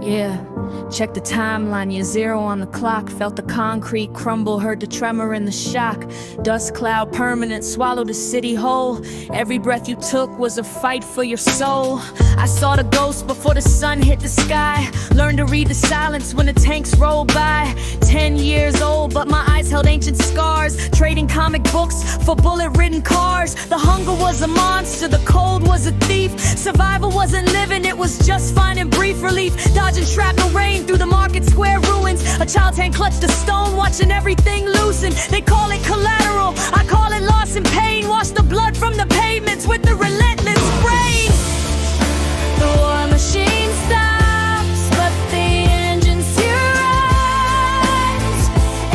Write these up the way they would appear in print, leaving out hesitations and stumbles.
Yeah, check the timeline, you're 0 on the clock. Felt the concrete crumble, heard the tremor and the shock. Dust cloud permanent, swallowed a city whole. Every breath you took was a fight for your soul. I saw the ghost before the sun hit the sky. Learned to read the silence when the tanks rolled by. 10 years old, but my eyes held ancient scars. Trading comic books for bullet-ridden cars. The hunger was a monster, the cold was a thief. Survival wasn't living, it was just finding brief relief. Dodging shrapnel rain through the market square ruins. A child's hand clutched a stone, watching everything loosen. They call it collateral, I call it loss and pain. Wash the blood from the pavements with the relentless brain. The war machine stops, but the engine still runs.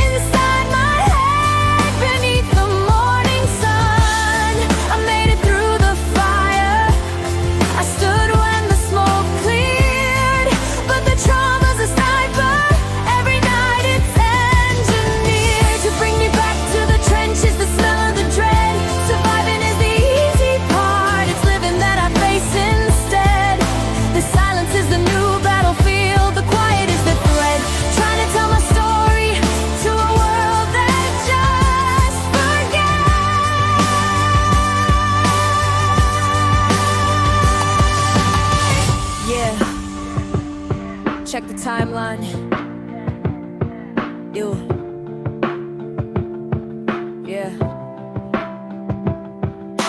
Inside my head, beneath the morning sun, I made it through the fire. I stood when the smoke cleared, but the trauma's a sniper. Every night it's engineered to bring me back to the trenches, the smell of the dread. Surviving is the easy part, it's living that I face instead. The silence is the new battlefield, the quiet is the thread. Trying to tell my story to a world that just forget. Yeah, check the timeline. Ew. Yeah.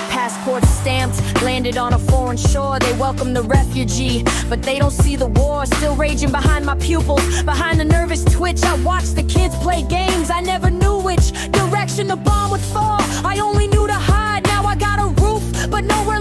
Passport stamped, landed on a foreign shore. They welcome the refugee, but they don't see the war still raging behind my pupils. Behind the nervous twitch, I watch the kids play games. I never knew which direction the bomb would fall. I only knew to hide, now I got a roof, but nowhere